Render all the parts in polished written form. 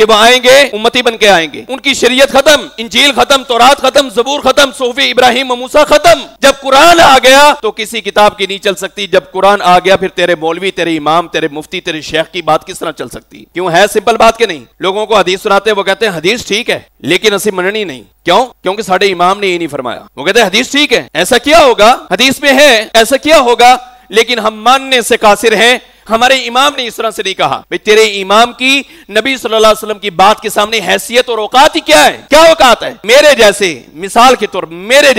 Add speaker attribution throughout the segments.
Speaker 1: کہ وہ آئیں گے امتی بن کے آئیں گے، ان کی شریعت ختم، انجیل ختم، تورات ختم، زبور ختم، صحف ابراہیم و موسیٰ ختم۔ جب قرآن آ گیا تو کسی کتاب کی نہیں چل سکتی، جب قرآن آ گیا پھر تیرے مولوی، تیرے امام، تیرے مفتی، تیرے شیخ کی بات کس طرح چل سکتی؟ کیوں ہے سمپل بات کہ نہیں؟ لوگوں کو حدیث سناتے ہیں، وہ کہتے ہیں حدیث ٹھیک ہے لیکن اسی مننی نہیں، کیوں؟ کیونکہ ساڑھے امام نے یہ نہیں فرمایا۔ وہ کہتے ہیں حدیث ٹھیک ہے، ایسا کیا ہوگا، حدیث میں ہے ایسا کیا ہوگا، لیکن ہم ماننے سے قاصر ہیں، ہمارے امام نے اس طرح سے نہیں کہا۔ بھئی تیرے امام کی نبی صلی اللہ علیہ وسلم کی بات کے سامنے حیثیت اور اوقات ہی کیا ہے؟ کیا اوقات ہے؟ میرے جیسے، مثال کے طور میرے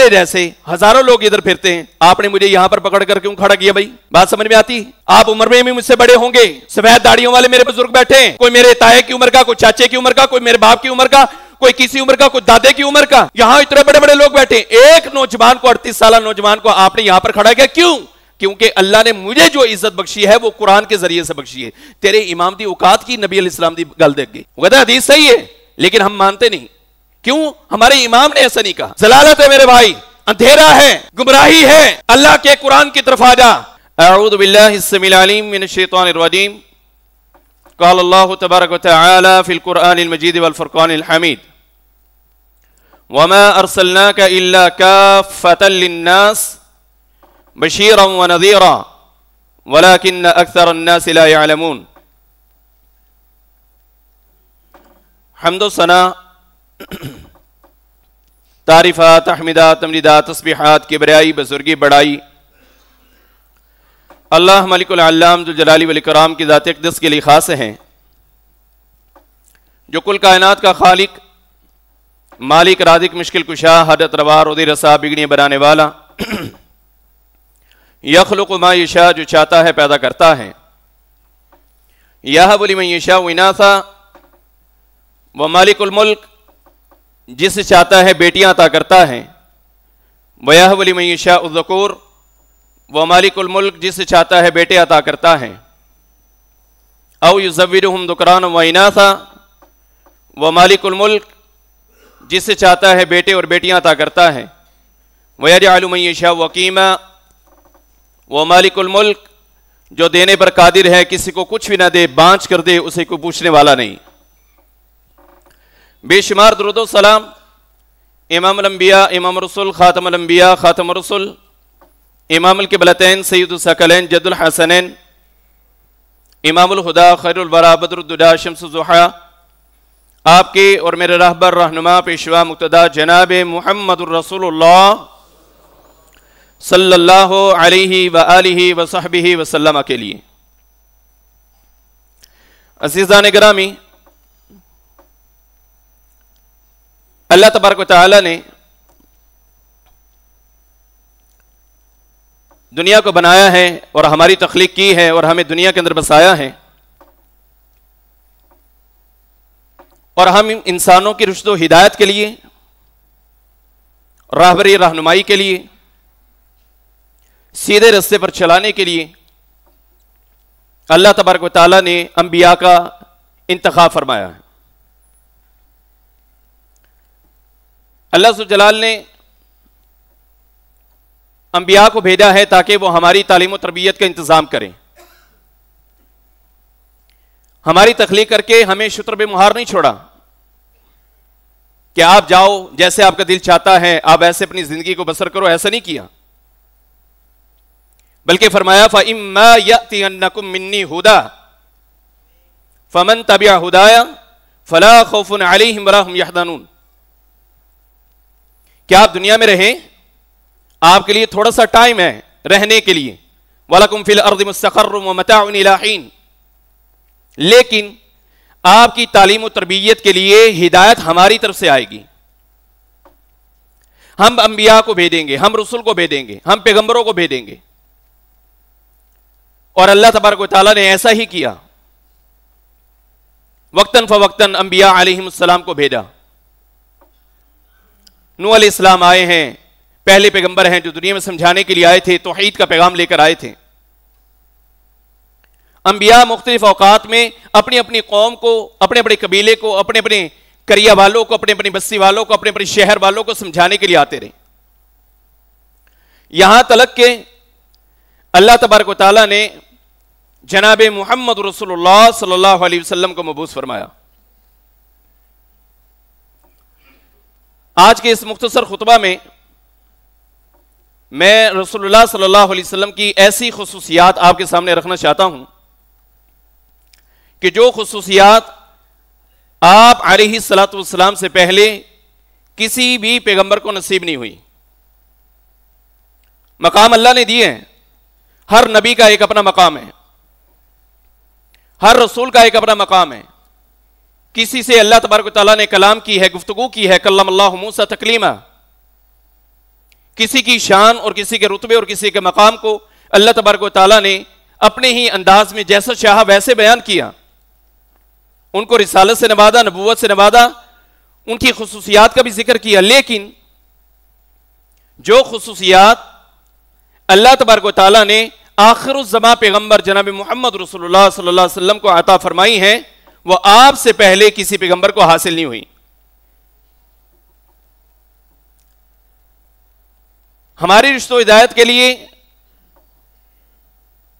Speaker 1: جیسے ہزاروں لوگ ادھر پھرتے ہیں، آپ نے مجھے یہاں پر پکڑ کر کیوں کھڑا کیا بھائی؟ بات سمجھ میں آتی؟ آپ عمر میں بھی مجھ سے بڑے ہوں گے، سفید داڑھیوں والے میرے بزرگ بیٹھے ہیں، کوئی میرے تائے کی عمر کا، کوئی چاچے کی عمر کا، کوئی میرے باپ کی عمر کا، کوئی کسی عمر کا، کوئی دادے کی عمر کا، یہاں اتنے بڑے بڑے لوگ بیٹھے ہیں۔ ایک نوجوان کو، 38 سالہ نوجوان کو آپ نے یہاں پر کھڑا کیا، کیوں؟ کیونکہ اللہ نے مجھے جو عزت بخشی ہے وہ قرآن کے ذریعے سے بخشی ہے۔ تیرے امام دی اوقات کی نبی علیہ السلام دی گل دیکھ گئی، وہ کہتا ہے حدیث صحیح ہے لیکن ہم مانتے نہیں، کیوں؟ ہمارے امام نے ایسا نہیں کہا۔ ضلالت ہے میرے بھائی، اندھیرا ہے، گمراہی ہے، اللہ کے قرآن کی طرف آ جا۔ اعوذ باللہ السمیع العلیم من الشیطان الرجیم، قال اللہ تبارک وتعالی فی القرآن المجید والفرقان الحمید، وما ارسلناک الا کافۃ للناس بشیرا ونذیرا ولكن اکثر الناس لا يعلمون۔ حمد و ثنا، تعریفات، تحمیدات، تمجیدات، تسبیحات، کبریائی، بزرگی، بڑائی اللہ ملک العلام ذو الجلال والاکرام کی ذات اقدس کے لیے خاص ہیں، جو کل کائنات کا خالق، مالک، رازق، مشکل کشا، حاجت روا، روزی رسا، بگڑیاں بنانے والا، یخلق ما یشاء، جو چاہتا ہے پیدا کرتا ہے، یہب لمن یشاء اناثا، ومالک الملک، جسے چاہتا ہے بیٹیاں عطا کرتا ہے، ویہب لمن یشاء الذکور، ومالک الملک، جسے چاہتا ہے بیٹے عطا کرتا ہے، او یزوجہم ذکرانا واناثا، ومالک الملک، جسے چاہتا ہے بیٹے اور بیٹیاں عطا کرتا ہے، ویجعل من یشاء عقیما، وہ مالک الملک، جو دینے پر قادر ہے، کسی کو کچھ بھی نہ دے، بانچ کر دے، اسے کوئی پوچھنے والا نہیں۔ بے شمار درود و سلام امام الانبیاء، امام الرسل، خاتم الانبیاء، خاتم الرسل، امام القبلتین، سید الثقلین، جد الحسنین، امام الہدا، خیر الورا، بدر الدجا، شمس الضحیٰ، آپ کے اور میرے راہبر، رہنما، پیشوا، مقتدا جناب محمد الرسول اللہ صلی اللہ علیہ وآلہ وصحبہ وسلم کے لیے۔ عزیزان گرامی، اللہ تبارک و تعالی نے دنیا کو بنایا ہے اور ہماری تخلیق کی ہے اور ہمیں دنیا کے اندر بسایا ہے، اور ہم انسانوں کی رشد و ہدایت کے لیے، راہبری، رہنمائی کے لیے، سیدھے رستے پر چلانے کے لیے اللہ تبارک و تعالیٰ نے انبیاء کا انتخاب فرمایا ہے۔ اللہ ذو الجلال نے انبیاء کو بھیجا ہے تاکہ وہ ہماری تعلیم و تربیت کا انتظام کریں، ہماری تخلیق کر کے ہمیں شتر بے مہار نہیں چھوڑا کہ آپ جاؤ جیسے آپ کا دل چاہتا ہے، آپ ایسے اپنی زندگی کو بسر کرو، ایسا نہیں کیا، بلکہ فرمایا فَإِمَّا يَأْتِيَنَّكُم مِّنِّي هُدًى فَمَن تَبِعَ هُدَايَ فَلَا خَوْفٌ عَلَيْهِمْ وَلَا هُمْ يَحْزَنُونَ۔ کیا آپ دنیا میں رہیں، آپ کے لیے تھوڑا سا ٹائم ہے رہنے کے لیے، وَلَكُمْ فِي الْأَرْضِ مُسْتَقَرٌّ وَمَتَاعٌ إِلَىٰ حِينٍ، لیکن آپ کی تعلیم و تربیت کے لیے ہدایت ہماری طرف سے آئے گی، ہم انبیاء کو بھیجیں گے، ہم رسول کو بھیجیں گے، ہم پیغمبروں کو بھیجیں گے، اور اللہ تبارک و تعالیٰ نے ایسا ہی کیا، وقتاً فوقتاً انبیاء علیہم السلام کو بھیجا۔ نوح علیہ السلام آئے ہیں، پہلے پیغمبر ہیں جو دنیا میں سمجھانے کے لیے آئے تھے، توحید کا پیغام لے کر آئے تھے۔ انبیاء مختلف اوقات میں اپنی اپنی قوم کو، اپنے اپنے قبیلے کو، اپنے اپنے قریہ والوں کو، اپنے اپنی بستی والوں کو، اپنے اپنے شہر والوں کو سمجھانے کے لیے آتے رہے، یہاں تلک کہ اللہ تبارک و تعالیٰ نے جناب محمد رسول اللہ صلی اللہ علیہ وسلم کو مبعوث فرمایا۔ آج کے اس مختصر خطبہ میں رسول اللہ صلی اللہ علیہ وسلم کی ایسی خصوصیات آپ کے سامنے رکھنا چاہتا ہوں کہ جو خصوصیات آپ علیہ الصلوۃ والسلام سے پہلے کسی بھی پیغمبر کو نصیب نہیں ہوئی. مقام اللہ نے دیے ہیں. ہر نبی کا ایک اپنا مقام ہے, ہر رسول کا ایک اپنا مقام ہے. کسی سے اللہ تبارک و تعالیٰ نے کلام کی ہے, گفتگو کی ہے, کلم اللہ موسیٰ تکلیما. کسی کی شان اور کسی کے رتبے اور کسی کے مقام کو اللہ تبارک و تعالیٰ نے اپنے ہی انداز میں جیسا چاہا ویسے بیان کیا. ان کو رسالت سے نوازا, نبوت سے نوازا, ان کی خصوصیات کا بھی ذکر کیا. لیکن جو خصوصیات اللہ تبارک و تعالیٰ نے آخر الزمان پیغمبر جناب محمد رسول اللہ صلی اللہ علیہ وسلم کو عطا فرمائی ہیں, وہ آپ سے پہلے کسی پیغمبر کو حاصل نہیں ہوئی. ہماری رشتہ و ہدایت کے لیے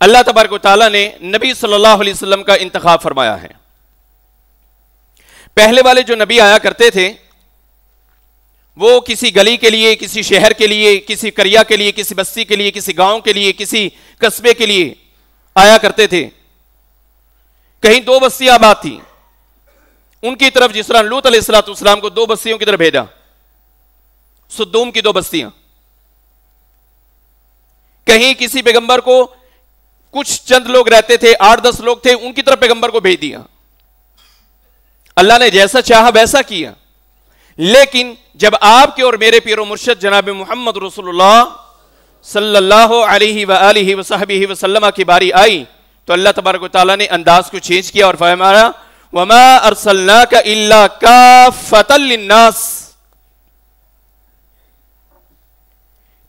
Speaker 1: اللہ تبارک و تعالیٰ نے نبی صلی اللہ علیہ وسلم کا انتخاب فرمایا ہے. پہلے والے جو نبی آیا کرتے تھے وہ کسی گلی کے لیے, کسی شہر کے لیے, کسی قریہ کے لیے, کسی بستی کے لیے, کسی گاؤں کے لیے, کسی قصبے کے لیے آیا کرتے تھے. کہیں 2 بستیاں آباد تھیں, ان کی طرف جس طرح لوط علیہ السلام کو 2 بستیوں کی طرف بھیجا, سدوم کی 2 بستیاں. کہیں کسی پیغمبر کو کچھ چند لوگ رہتے تھے, 8-10 لوگ تھے, ان کی طرف پیغمبر کو بھیج دیا. اللہ نے جیسا چاہا ویسا کیا. لیکن جب آپ کے اور میرے پیر و مرشد جناب محمد رسول اللہ صلی اللہ علیہ وآلہ وصحبہ وسلم کی باری آئی تو اللہ تبارک و تعالیٰ نے انداز کو چینج کیا اور فرمایا وَمَا أَرْسَلْنَاكَ إِلَّا كَافَّةً لِلنَّاسِ,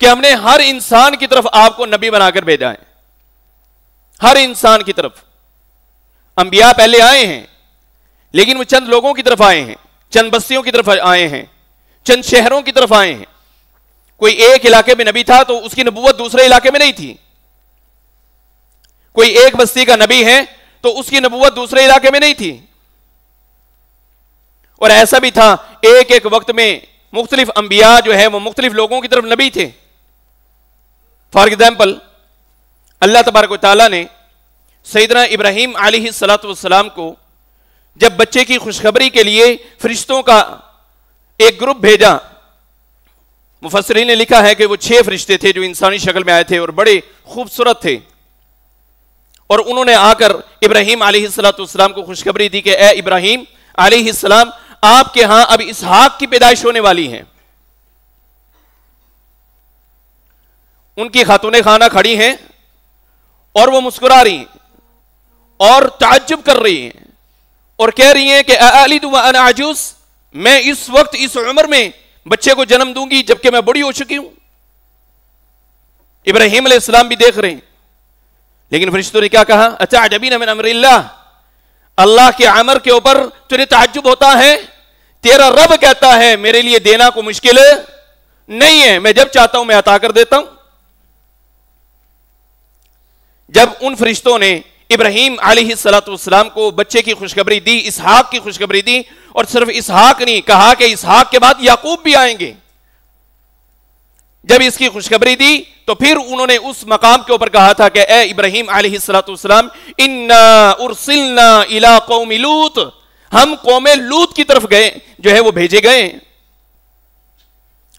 Speaker 1: کہ ہم نے ہر انسان کی طرف آپ کو نبی بنا کر بھیجا ہے. ہر انسان کی طرف. انبیاء پہلے آئے ہیں لیکن وہ چند لوگوں کی طرف آئے ہیں, چند بستیوں کی طرف آئے ہیں, چند شہروں کی طرف آئے ہیں. کوئی ایک علاقے میں نبی تھا تو اس کی نبوت دوسرے علاقے میں نہیں تھی. کوئی ایک بستی کا نبی ہے تو اس کی نبوت دوسرے علاقے میں نہیں تھی. اور ایسا بھی تھا ایک ایک وقت میں مختلف انبیاء جو ہے وہ مختلف لوگوں کی طرف نبی تھے. فار ایگزامپل اللہ تبارک و تعالیٰ نے سیدنا ابراہیم علیہ السلام کو جب بچے کی خوشخبری کے لیے فرشتوں کا ایک گروپ بھیجا, مفسرین نے لکھا ہے کہ وہ 6 فرشتے تھے جو انسانی شکل میں آئے تھے اور بڑے خوبصورت تھے, اور انہوں نے آ کر ابراہیم علیہ السلام کو خوشخبری دی کہ اے ابراہیم علیہ السلام, آپ کے ہاں اب اسحاق کی پیدائش ہونے والی ہے. ان کی خاتون خانہ کھڑی ہیں اور وہ مسکرا رہی ہیں اور تعجب کر رہی ہیں اور کہہ رہی ہیں کہ اَأَلِدُ وَأَنَا عَجُوزٌ, میں اس وقت اس عمر میں بچے کو جنم دوں گی جبکہ میں بڑی ہو چکی ہوں. ابراہیم علیہ السلام بھی دیکھ رہے ہیں. لیکن فرشتوں نے کیا کہا, اَتَعْجَبِينَ مِنْ أَمْرِ اللَّهِ, اللہ کے امر کے اوپر تجھے تعجب ہوتا ہے؟ تیرا رب کہتا ہے میرے لیے دینا کو مشکل نہیں ہے, میں جب چاہتا ہوں میں عطا کر دیتا ہوں. جب ان فرشتوں نے ابراہیم علیہ السلام کو بچے کی خوشخبری دی, اسحاق کی خوشخبری دی, اور صرف اسحاق نہیں کہا کہ اسحاق کے بعد یعقوب بھی آئیں گے, جب اس کی خوشخبری دی تو پھر انہوں نے اس مقام کے اوپر کہا تھا کہ اے ابراہیم علیہ السلام انا ارسلنا الی قوم لوط, ہم قوم لوط کی طرف گئے جو ہے وہ بھیجے گئے.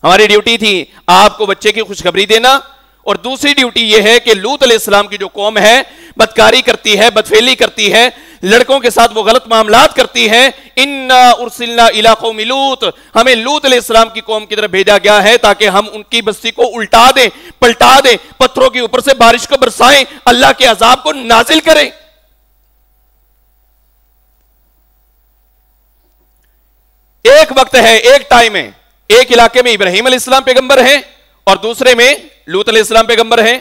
Speaker 1: ہماری ڈیوٹی تھی آپ کو بچے کی خوشخبری دینا, اور دوسری ڈیوٹی یہ ہے کہ لوط علیہ السلام کی جو قوم ہے بدکاری کرتی ہے, بدفعلی کرتی ہے, لڑکوں کے ساتھ وہ غلط معاملات کرتی ہے, انا ارسلنا الی قوم لوط, ہمیں لوط علیہ السلام کی قوم کی طرف بھیجا گیا ہے تاکہ ہم ان کی بستی کو الٹا دیں, پلٹا دیں, پتھروں کے اوپر سے بارش کو برسائیں, اللہ کے عذاب کو نازل کریں. ایک وقت ہے, ایک ٹائم ہے, ایک علاقے میں ابراہیم علیہ السلام پیغمبر ہیں اور دوسرے میں لوط علیہ السلام پیغمبر ہیں,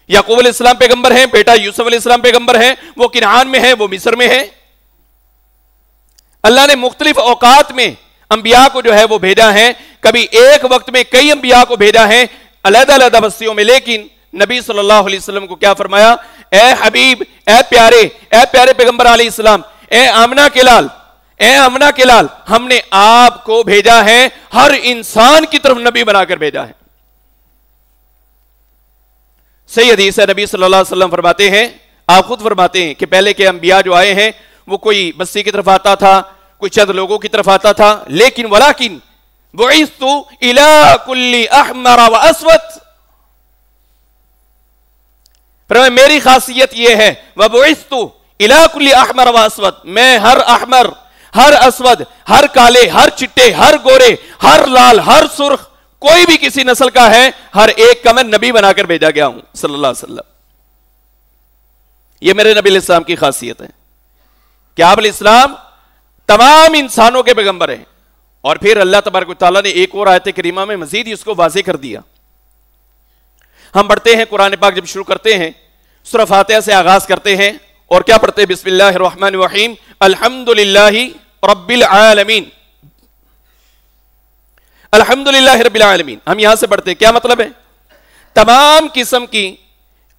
Speaker 1: یعقوب علیہ السلام پیغمبر ہیں, بیٹا یوسف علیہ السلام پیغمبر ہیں, وہ کنعان میں ہیں, وہ مصر میں ہیں. اللہ نے مختلف اوقات میں انبیاء کو جو ہے وہ بھیجا ہے, کبھی ایک وقت میں کئی انبیاء کو بھیجا ہے علیحدہ علیحدہ بستیوں میں. لیکن نبی صلی اللہ علیہ وسلم کو کیا فرمایا, اے حبیب, اے پیارے پیغمبر علیہ السلام, اے آمنہ کے لال, اے امنا کے لال، ہم نے آپ کو بھیجا ہے، ہر انسان کی طرف نبی بنا کر بھیجا ہے۔ صحیح حدیث ہے، نبی صلی اللہ علیہ وسلم فرماتے ہیں، آپ خود فرماتے ہیں کہ پہلے کے انبیاء جو آئے ہیں وہ کوئی بستی کی طرف آتا تھا، کوئی چند لوگوں کی طرف آتا تھا، لیکن ولیکن بعثت الی کل احمر و اسود، فرمایا میری خاصیت یہ ہے، وبعثت الی کل احمر و اسود، میں ہر احمر، ہر اسود، ہر کالے، ہر چٹے، ہر گورے، ہر لال، ہر سرخ، کوئی بھی کسی نسل کا ہے، ہر ایک کا میں نبی بنا کر بھیجا گیا ہوں صلی اللہ علیہ وسلم۔ یہ میرے نبی علیہ السلام کی خاصیت ہے کہ آپ علیہ السلام تمام انسانوں کے پیغمبر ہیں۔ اور پھر اللہ تبارک و تعالیٰ نے ایک اور آیت کریمہ میں مزید اس کو واضح کر دیا۔ ہم پڑھتے ہیں قرآن پاک جب شروع کرتے ہیں، سورہ فاتحہ سے آغاز کرتے ہیں اور کیا پڑھتے ہیں؟ بسم اللہ الرحمن الرحیم، الحمدللہ رب العالمین، الحمدللہ رب العالمین۔ ہم یہاں سے پڑھتے ہیں، کیا مطلب ہے؟ تمام قسم کی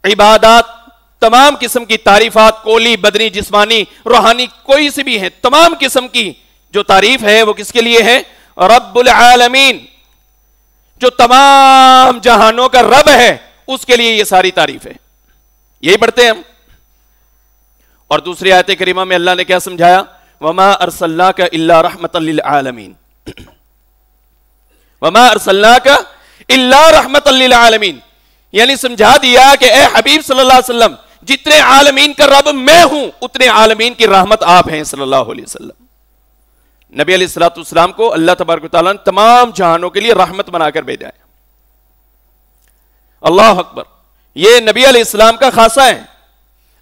Speaker 1: عبادات، تمام قسم کی تعریفات، قولی، بدنی، جسمانی، روحانی، کوئی سی بھی ہیں، تمام قسم کی جو تعریف ہے وہ کس کے لیے ہے؟ رب العالمین، جو تمام جہانوں کا رب ہے، اس کے لیے یہ ساری تعریف ہے۔ یہی پڑھتے ہیں ہم۔ اور دوسری آیت کریمہ میں اللہ نے کیا سمجھایا؟ وما ارسلناک الا رحمۃ للعالمین، وما ارسلناک الا رحمۃ للعالمین، یعنی سمجھا دیا کہ اے حبیب صلی اللہ علیہ وسلم، جتنے عالمین کا رب میں ہوں، اتنے عالمین کی رحمت آپ ہیں صلی اللہ علیہ وسلم۔ نبی علیہ الصلوۃ والسلام کو اللہ تبارک و تعالیٰ نے تمام جہانوں کے لیے رحمت بنا کر بھیجا ہے۔ اللہ اکبر، یہ نبی علیہ السلام کا خاصہ ہے۔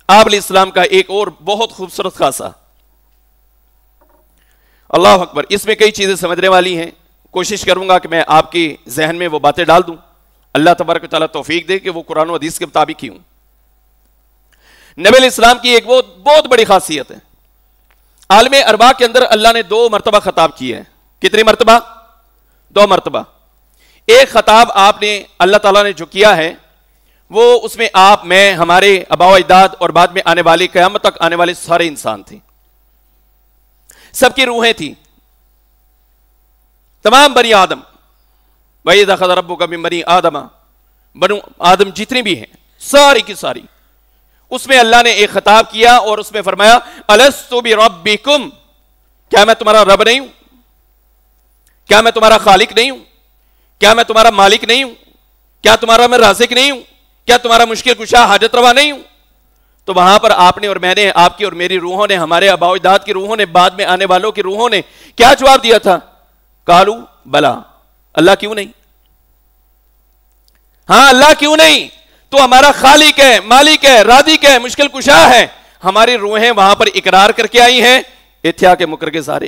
Speaker 1: آپ علیہ السلام کا ایک اور بہت خوبصورت خاصہ، اللہ اکبر، اس میں کئی چیزیں سمجھنے والی ہیں، کوشش کروں گا کہ میں آپ کے ذہن میں وہ باتیں ڈال دوں، اللہ تبارک و تعالیٰ توفیق دے کہ وہ قرآن و حدیث کے مطابق ہی ہوں۔ نبی علیہ السلام کی ایک بہت بڑی خاصیت ہے، عالم ارواح کے اندر اللہ نے 2 مرتبہ خطاب کیے ہیں۔ کتنی مرتبہ؟ 2 مرتبہ۔ ایک خطاب آپ نے اللہ تعالیٰ نے جو کیا ہے وہ اس میں آپ، میں، ہمارے آباء و اجداد اور بعد میں آنے والی قیامت تک آنے والے سارے انسان تھے، سب کی روحیں تھیں، تمام بنی آدم، وَإِذْ أَخَذَ رَبُّكَ مِن بَنِي آدَمَ، بنو آدم جتنی بھی ہیں ساری کی ساری، اس میں اللہ نے ایک خطاب کیا اور اس میں فرمایا أَلَسْتُ بِرَبِّكُمْ، کیا میں تمہارا رب نہیں ہوں؟ کیا میں تمہارا خالق نہیں ہوں؟ کیا میں تمہارا مالک نہیں ہوں؟ کیا تمہارا میں رازق نہیں ہوں؟ کیا تمہارا مشکل کشا حاجت روا نہیں ہوں؟ تو وہاں پر آپ نے اور میں نے، آپ کی اور میری روحوں نے، ہمارے آباء و اجداد کی روحوں نے، بعد میں آنے والوں کی روحوں نے کیا جواب دیا تھا؟ قالو بلا، اللہ کیوں نہیں؟ ہاں اللہ کیوں نہیں؟ تو ہمارا خالق ہے، مالک ہے، رازق ہے، مشکل کشا ہے۔ ہماری روحیں وہاں پر اقرار کر کے آئی ہیں، اتھیا کے مکر کے سارے۔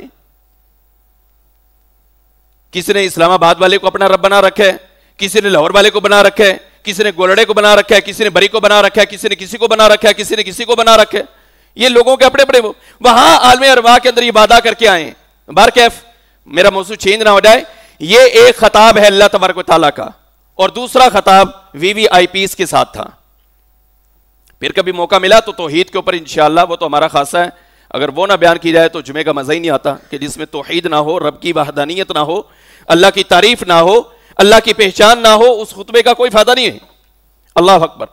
Speaker 1: کسی نے اسلام آباد والے کو اپنا رب بنا رکھا ہے، کسی نے لاہور والے کو بنا رکھا ہے، کسی نے گولڑے کو بنا رکھا ہے، کسی نے بری کو بنا رکھا ہے، کسی نے کسی کو بنا رکھا ہے، کسی نے کسی کو بنا رکھا ہے۔ یہ لوگوں کے اپنے اپنے وہاں عالم ارواح کے اندر یہ وعدہ کر کے آئے ہیں۔ بارکیف میرا موضوع چینج نہ ہو جائے، یہ ایک خطاب ہے اللہ تبارک و تعالیٰ کا، اور دوسرا خطاب VVIPs کے ساتھ تھا۔ پھر کبھی موقع ملا تو توحید کے اوپر انشاءاللہ، وہ تو ہمارا خاصہ ہے، اگر وہ نہ بیان کی جائے تو جمعے کا مزہ ہی نہیں آتا، کہ جس میں توحید نہ ہو، رب کی وحدانیت نہ ہو، اللہ کی تعریف نہ ہو، اللہ کی پہچان نہ ہو، اس خطبے کا کوئی فائدہ نہیں ہے۔ اللہ اکبر۔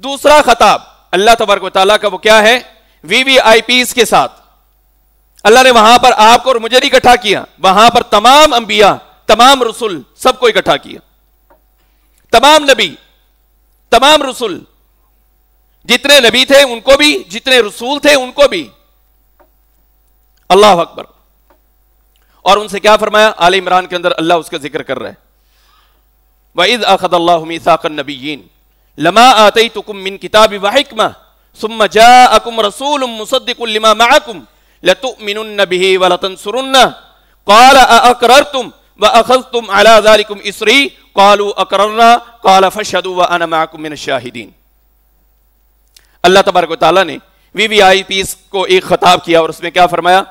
Speaker 1: دوسرا خطاب اللہ تبارک و تعالیٰ کا وہ کیا ہے؟ VVIPs کے ساتھ۔ اللہ نے وہاں پر آپ کو اور مجھے نہیں اکٹھا کیا، وہاں پر تمام انبیاء، تمام رسول، سب کو اکٹھا کیا، تمام نبی، تمام رسول، جتنے نبی تھے ان کو بھی، جتنے رسول تھے ان کو بھی۔ اللہ اکبر۔ اور ان سے کیا فرمایا؟ آل عمران کے اندر اللہ اس کا ذکر کر رہا ہے، وَإِذْ أَخَذَ اللَّهُ مِيثَاقَ النَّبِيِّينَ لَمَا آتَيْتُكُم مِّن كِتَابٍ وَحِكْمَةٍ ثُمَّ جَاءَكُمْ رَسُولٌ مُّصَدِّقٌ لِّمَا مَعَكُمْ لَتُؤْمِنُنَّ بِهِ وَلَتَنصُرُنَّهُ قَالَ أَأَقْرَرْتُمْ وَأَخَذْتُمْ عَلَى ذَلِكُمْ إِصْرِي قَالُوا أَقْرَرْنَا قَالَ فَاشْهَدُوا وَأَنَا مَعَكُمْ مِنَ الشَّاهِدِينَ۔ اللہ تبارک و تعالیٰ نے VVIPs کو ایک خطاب کیا اور اس میں کیا فرمایا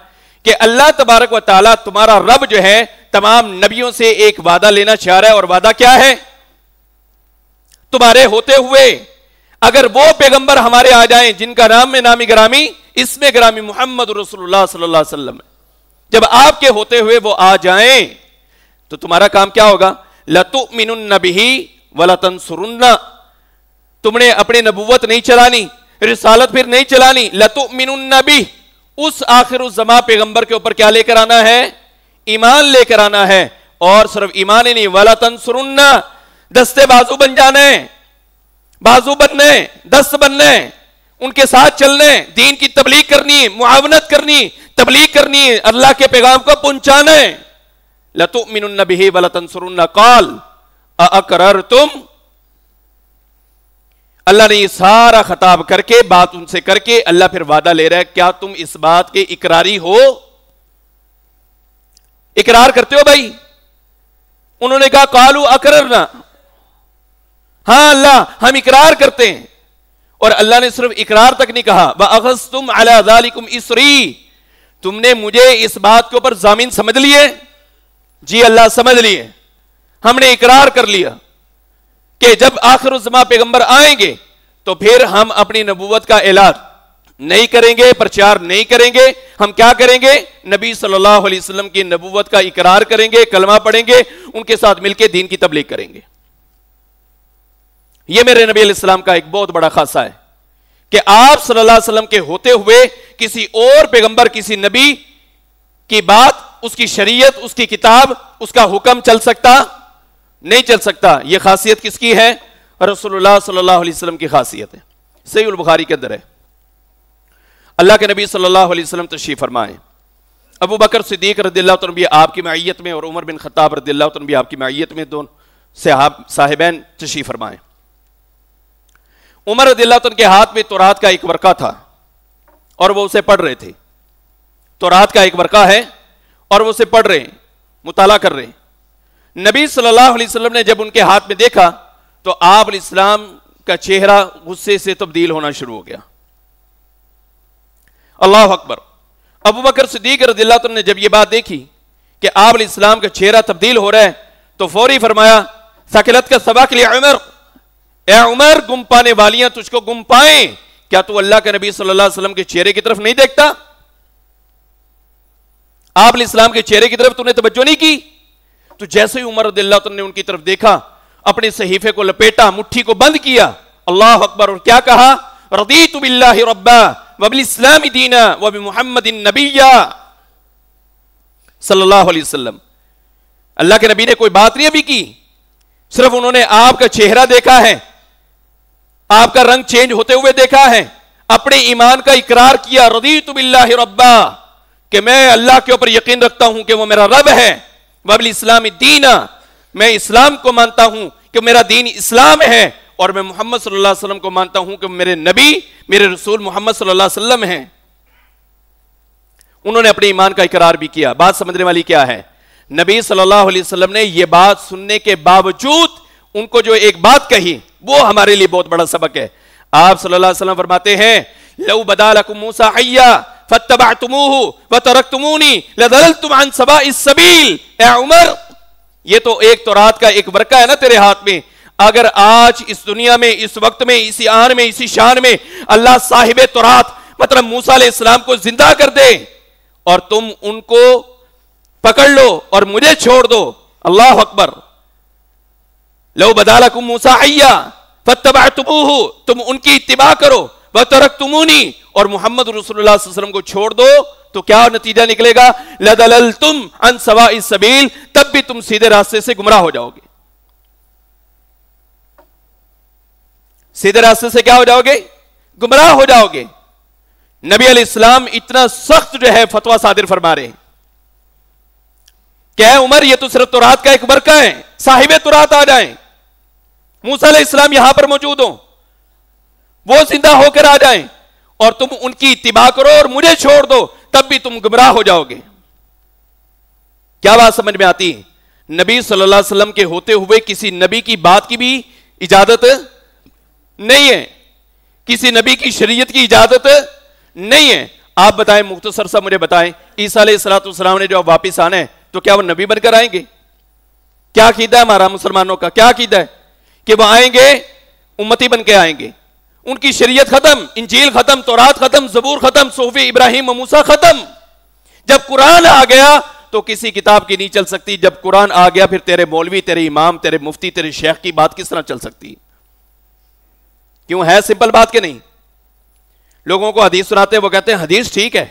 Speaker 1: کہ اللہ تبارک و تعالیٰ تمہارا رب جو ہے تمام نبیوں سے ایک وعدہ لینا چاہ رہا ہے، اور وعدہ کیا ہے؟ تمہارے ہوتے ہوئے اگر وہ پیغمبر ہمارے آ جائیں جن کا نام میں نامی گرامی، اس میں گرامی محمد رسول اللہ صلی اللہ علیہ وسلم ہے، جب آپ کے ہوتے ہوئے وہ آ جائیں تو تمہارا کام کیا ہوگا؟ لَتُؤْمِنُنَّ بِهِ وَلَتَنْصُرُنَّ، تم نے اپنی نبوت نہیں چلانی، رسالت پھر نہیں چلانی، لَتُؤْمِنُنَّ بِهِ، اس آخر الزمان پیغمبر کے اوپر کیا لے کر آنا ہے؟ ایمان لے کر آنا ہے، اور صرف ایمان ہی نہیں، وَلَتَنْصُرُنَّ، دستے بازو بن جانے، بازو بننے، دست بننے، ان کے ساتھ چلنے، دین کی تبلیغ کرنی، معاونت کرنی، تبلیغ کرنی، اللہ کے پیغام کو پہنچانے۔ لَتُؤْمِنُنَّ بِهِ وَلَتَنْصُرُنَّ قَالَ أَأَقْرَرْتُمْ، اللہ نے یہ سارا خطاب کر کے، بات ان سے کر کے، اللہ پھر وعدہ لے رہا ہے، کیا تم اس بات کے اقراری ہو؟ اقرار کرتے ہو بھائی؟ انہوں نے کہا قالوا اقررنا، ہاں اللہ ہم اقرار کرتے ہیں۔ اور اللہ نے صرف اقرار تک نہیں کہا، وَأَخَذْتُمْ عَلَى ذَلِكُمْ إِصْرِي، تم نے مجھے اس بات کے اوپر ضامن سمجھ لیے؟ جی اللہ سمجھ لیے، ہم نے اقرار کر لیا کہ جب آخر الزمان پیغمبر آئیں گے تو پھر ہم اپنی نبوت کا اعلان نہیں کریں گے، پرچار نہیں کریں گے، ہم کیا کریں گے؟ نبی صلی اللہ علیہ وسلم کی نبوت کا اقرار کریں گے، کلمہ پڑھیں گے، ان کے ساتھ مل کے دین کی تبلیغ کریں گے۔ یہ میرے نبی علیہ السلام کا ایک بہت بڑا خاصہ ہے کہ آپ صلی اللہ علیہ وسلم کے ہوتے ہوئے کسی اور پیغمبر، کسی نبی کی بات، اس کی شریعت، اس کی کتاب، اس کا حکم چل سکتا نہیں چل سکتا۔ یہ خاصیت کس کی ہے؟ رسول اللہ صلی اللہ علیہ وسلم کی خاصیت ہے، صحیح البخاری کے اندر ہے۔ اللہ کے نبی صلی اللہ علیہ وسلم تشریف فرمائے، ابو بکر صدیق رضی اللہ عنہ بھی آپ کی معیت میں، اور عمر بن خطاب رضی اللہ عنہ بھی آپ کی معیت میں، دونوں صاحبین تشریف فرمائے۔ عمر رضی اللہ عنہ کے ہاتھ میں تورات کا ایک ورقہ تھا اور وہ اسے پڑھ رہے تھے۔ تورات کا ایک ورقہ ہے اور وہ اسے پڑھ رہے ہیں، مطالعہ کر رہے ہیں۔ نبی صلی اللہ علیہ وسلم نے جب ان کے ہاتھ میں دیکھا تو آپ علیہ السلام کا چہرہ غصے سے تبدیل ہونا شروع ہو گیا۔ اللہ اکبر۔ ابو بکر صدیق رضی اللہ عنہ نے جب یہ بات دیکھی کہ آپ علیہ السلام کا چہرہ تبدیل ہو رہا ہے تو فوری فرمایا ثقلت کا سبق لیا عمر، اے عمر گم پانے والیاں تجھ کو گم پائیں، کیا تو اللہ کے نبی صلی اللہ علیہ وسلم کے چہرے کی طرف نہیں دیکھتا؟ آپ علیہ السلام کے چہرے کی طرف تو نے توجہ نہیں کی؟ تو جیسے ہی عمر رضی اللہ عنہ نے ان کی طرف دیکھا، اپنے صحیفے کو لپیٹا، مٹھی کو بند کیا، اللہ اکبر، اور کیا کہا؟ رضیت باللہ ربا وبالاسلام دینا وبمحمد نبیا صلی اللہ علیہ وسلم۔ اللہ کے نبی نے کوئی بات نہیں ابھی کی، صرف انہوں نے آپ کا چہرہ دیکھا ہے، آپ کا رنگ چینج ہوتے ہوئے دیکھا ہے، اپنے ایمان کا اقرار کیا، رضیت باللہ ربا، کہ میں اللہ کے اوپر یقین رکھتا ہوں کہ وہ میرا رب ہے، وبالاسلام دینا، میں اسلام کو مانتا ہوں کہ میرا دین اسلام ہے، اور میں محمد صلی اللہ علیہ وسلم کو مانتا ہوں کہ میرے نبی، میرے رسول محمد صلی اللہ علیہ وسلم ہیں۔ انہوں نے اپنے ایمان کا اقرار بھی کیا۔ بات سمجھنے والی کیا ہے؟ نبی صلی اللہ علیہ وسلم نے یہ بات سننے کے باوجود ان کو جو ایک بات کہی، وہ ہمارے لیے بہت بڑا سبق ہے۔ آپ صلی اللہ علیہ وسلم فرماتے ہیں لو بدا لکم موسیٰ حیا فاتبعتموہ وترکتمونی لضللتم عن سواء السبیل۔ اے عمر، یہ تو ایک تورات کا ایک ورقہ ہے نا تیرے ہاتھ میں، اگر آج اس دنیا میں، اس وقت میں، اسی آن میں، اسی شان میں اللہ صاحب تورات مطلب موسیٰ علیہ السلام کو زندہ کر دے اور تم ان کو پکڑ لو اور مجھے چھوڑ دو، اللہ اکبر، لو بدا لکم موسیٰ حیا فاتبعتموہ، تم ان کی اتباع کرو، وترکتمونی، اور محمد رسول اللہ صلی اللہ علیہ وسلم کو چھوڑ دو، تو کیا نتیجہ نکلے گا؟ لضللتم عن سواء السبیل، تب بھی تم سیدھے راستے سے گمراہ ہو جاؤ گے۔ سیدھے راستے سے کیا ہو جاؤ گے؟ گمراہ ہو جاؤ گے۔ نبی علیہ السلام اتنا سخت جو ہے فتویٰ صادر فرما رہے ہیں کہ اے عمر، یہ تو صرف تورات کا ایک ورقہ ہے، صاحب تورات آ جائیں، موسیٰ علیہ السلام یہاں پر موجود ہوں، وہ زندہ ہو کر آ جائیں، اور تم ان کی اتباع کرو اور مجھے چھوڑ دو، تب بھی تم گمراہ ہو جاؤ گے۔ کیا بات سمجھ میں آتی ہے؟ نبی صلی اللہ علیہ وسلم کے ہوتے ہوئے کسی نبی کی بات کی بھی اجازت نہیں ہے، کسی نبی کی شریعت کی اجازت نہیں ہے۔ آپ بتائیں، مختصر سا مجھے بتائیں، عیسیٰ علیہ السلام نے جو واپس آنا ہے تو کیا وہ نبی بن کر آئیں گے؟ کیا عقیدہ ہے ہمارا مسلمانوں کا؟ کیا عقیدہ ہے کہ وہ آئیں گے امتی بن کے آئیں گے؟ ان کی شریعت ختم، انجیل ختم، تورات ختم، زبور ختم، صحف ابراہیم و موسیٰ ختم، جب قرآن آ گیا تو کسی کتاب کی نہیں چل سکتی. جب قرآن آ گیا پھر تیرے مولوی، تیرے امام، تیرے مفتی، تیرے شیخ کی بات کس طرح چل سکتی؟ کیوں ہے سمپل بات کہ نہیں؟ لوگوں کو حدیث سناتے وہ کہتے ہیں حدیث ٹھیک ہے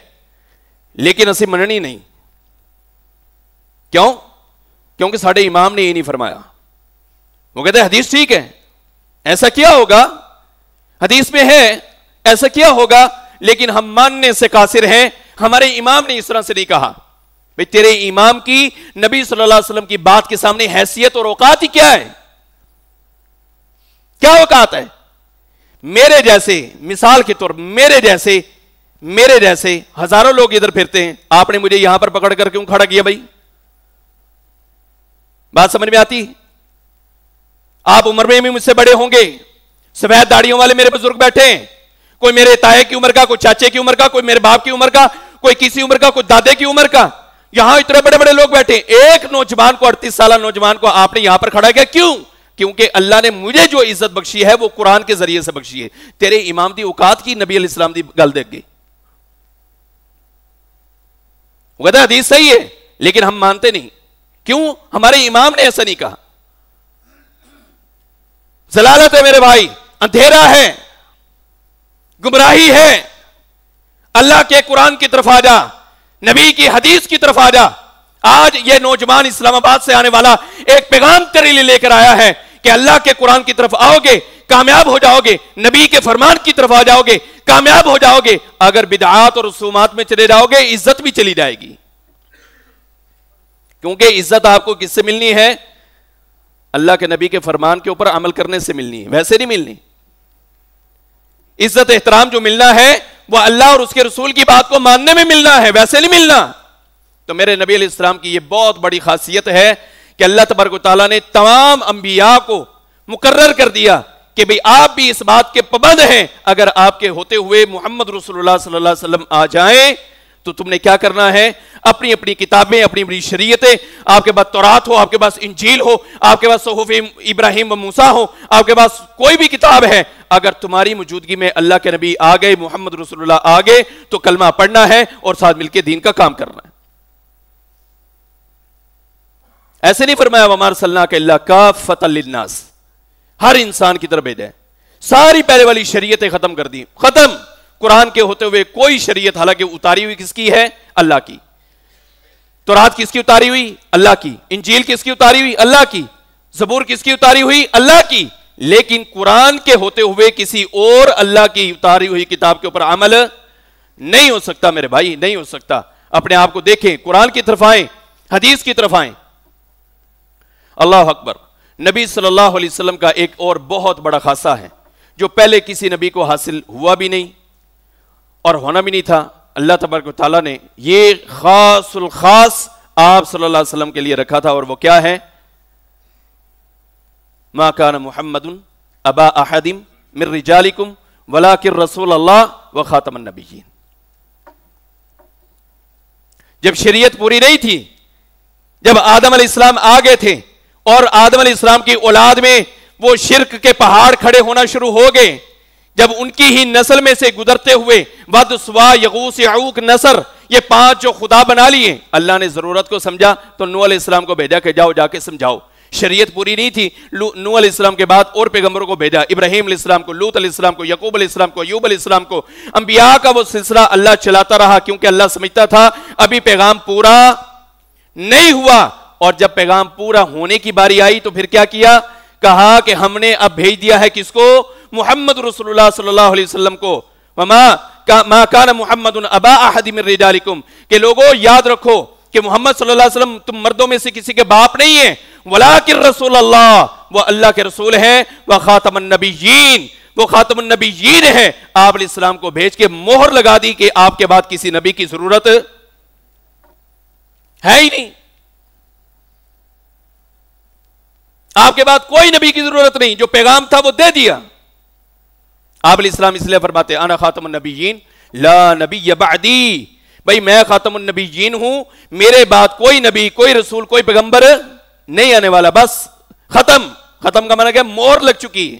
Speaker 1: لیکن اسی مننی نہیں. کیوں؟ کیونکہ ساڑھے امام نے یہ نہیں فرمایا. وہ کہتے ہیں حدیث ٹھیک ہے، ایسا کیا ہوگا، حدیث میں ہے ایسا کیا ہوگا، لیکن ہم ماننے سے قاصر ہیں. ہمارے امام نے اس طرح سے نہیں کہا. بھئی تیرے امام کی نبی صلی اللہ علیہ وسلم کی بات کے سامنے حیثیت اور اوقات ہی کیا ہے؟ کیا اوقات ہے؟ میرے جیسے، مثال کے طور میرے جیسے ہزاروں لوگ ادھر پھرتے ہیں. آپ نے مجھے یہاں پر پکڑ کر کیوں کھڑا کیا بھائی؟ بات سمجھ میں آتی؟ آپ عمر میں بھی مجھ سے بڑے ہوں گے. سفید داڑیوں والے میرے بزرگ بیٹھے ہیں، کوئی میرے تائے کی عمر کا، کوئی چاچے کی عمر کا، کوئی میرے باپ کی عمر کا، کوئی کسی عمر کا، کوئی دادے کی عمر کا. یہاں اتنے بڑے بڑے لوگ بیٹھے. ایک نوجوان کو، 38 سالہ نوجوان کو آپ نے یہاں پر کھڑا کیا. کیوں؟ کیونکہ اللہ نے مجھے جو عزت بخشی ہے وہ قرآن کے ذریعے سے بخشی ہے. تیرے امام دی اوقات کی نبی علیہ السلام دی گل دیکھ گئی. وہ کہتا ہے حدیث صحیح ہے لیکن ہم مانتے نہیں. کیوں؟ ہمارے امام نے ایسا نہیں کہا. ضلالت ہے میرے بھائی، اندھیرا ہے، گمراہی ہے. اللہ کے قرآن کی طرف آ جا، نبی کی حدیث کی طرف آ جا. آج یہ نوجوان اسلام آباد سے آنے والا ایک پیغام تیرے لیے لے کر آیا ہے کہ اللہ کے قرآن کی طرف آؤ گے کامیاب ہو جاؤ گے، نبی کے فرمان کی طرف آ جاؤ گے کامیاب ہو جاؤ گے. اگر بدعات اور رسومات میں چلے جاؤ گے عزت بھی چلی جائے گی. کیونکہ عزت آپ کو کس سے ملنی ہے؟ اللہ کے نبی کے فرمان کے اوپر عمل کرنے سے ملنی ہے، ویسے نہیں ملنی. عزت احترام جو ملنا ہے وہ اللہ اور اس کے رسول کی بات کو ماننے میں ملنا ہے، ویسے نہیں ملنا. تو میرے نبی علیہ السلام کی یہ بہت بڑی خاصیت ہے کہ اللہ تبارک و تعالیٰ نے تمام انبیاء کو مقرر کر دیا کہ بھئی آپ بھی اس بات کے پابند ہیں. اگر آپ کے ہوتے ہوئے محمد رسول اللہ صلی اللہ علیہ وسلم آ جائیں تو تم نے کیا کرنا ہے؟ اپنی اپنی کتابیں، اپنی اپنی شریعتیں، آپ کے پاس تورات ہو، آپ کے پاس انجیل ہو، آپ کے پاس صحف ابراہیم و موسیٰ ہو، آپ کے پاس کوئی بھی کتاب ہے، اگر تمہاری موجودگی میں اللہ کے نبی آ گئے، محمد رسول اللہ آ گئے تو کلمہ پڑھنا ہے اور ساتھ مل کے دین کا کام کرنا ہے. ایسے نہیں فرمایا وَمَا أَرْسَلْنَاكَ إِلَّا كَافَّةً لِلنَّاسِ، ہر انسان کی طرف بھیجا ہے. ساری پہلے والی شریعتیں ختم کر دی، ختم. قرآن کے ہوتے ہوئے کوئی شریعت، حالانکہ اتاری ہوئی کس کی ہے؟ اللہ کی. تورات کس کی اتاری ہوئی؟ اللہ کی. انجیل کس کی اتاری ہوئی؟ اللہ کی. زبور کس کی اتاری ہوئی؟ اللہ کی. لیکن قرآن کے ہوتے ہوئے کسی اور اللہ کی اتاری ہوئی کتاب کے اوپر عمل نہیں ہو سکتا میرے بھائی، نہیں ہو سکتا. اپنے آپ کو دیکھیں، قرآن کی طرف آئیں، حدیث کی طرف آئیں. اللہ اکبر. نبی صلی اللہ علیہ وسلم کا ایک اور بہت بڑا خاصہ ہے جو پہلے کسی نبی کو حاصل ہوا بھی نہیں اور ہونا بھی نہیں تھا. اللہ تبارک و تعالیٰ نے یہ خاص الخاص آپ صلی اللہ علیہ وسلم کے لیے رکھا تھا، اور وہ کیا ہے؟ ما کان محمد ابا احد من رجالکم ولکن رسول اللہ وخاتم النبیین. جب شریعت پوری نہیں تھی، جب آدم علیہ السلام آ گئے تھے اور آدم علیہ السلام کی اولاد میں وہ شرک کے پہاڑ کھڑے ہونا شروع ہو گئے، جب ان کی ہی نسل میں سے گزرتے ہوئے ود، سوا، یغوث، یعوق، نصر، یہ 5 جو خدا بنا لیے، اللہ نے ضرورت کو سمجھا تو نوح علیہ السلام کو بھیجا کہ جاؤ جا کے سمجھاؤ. شریعت پوری نہیں تھی، نوح علیہ السلام کے بعد اور پیغمبروں کو بھیجا، ابراہیم علیہ السلام کو، لوط علیہ السلام کو، یعقوب علیہ السلام کو، ایوب علیہ السلام کو. انبیاء کا وہ سلسلہ اللہ چلاتا رہا کیونکہ اللہ سمجھتا تھا ابھی پیغام پورا نہیں ہوا. اور جب پیغام پورا ہونے کی باری آئی تو پھر کیا کیا؟ کہا کہ ہم نے اب بھیج دیا ہے کس کو؟ محمد رسول اللہ صلی اللہ علیہ وسلم کو. ما کان محمد ابا احد من رجالکم، کہ لوگوں یاد رکھو کہ محمد صلی اللہ علیہ وسلم تم مردوں میں سے کسی کے باپ نہیں ہیں، ولکن رسول اللہ، وہ اللہ کے رسول ہیں، وخاتم النبیین، وہ خاتم النبیین ہے. آپ علیہ السلام کو بھیج کے مہر لگا دی کہ آپ کے بعد کسی نبی کی ضرورت ہے ہی نہیں، آپ کے بعد کوئی نبی کی ضرورت نہیں. جو پیغام تھا وہ دے دیا. آپ علیہ السلام اس لیے فرماتے انا خاتم النبیین لا نبی بعدی، بھئی میں خاتم النبیین ہوں، میرے بعد کوئی نبی، کوئی رسول، کوئی پیغمبر نہیں آنے والا. بس ختم. ختم کا معنی کیا؟ مہر لگ چکی ہے.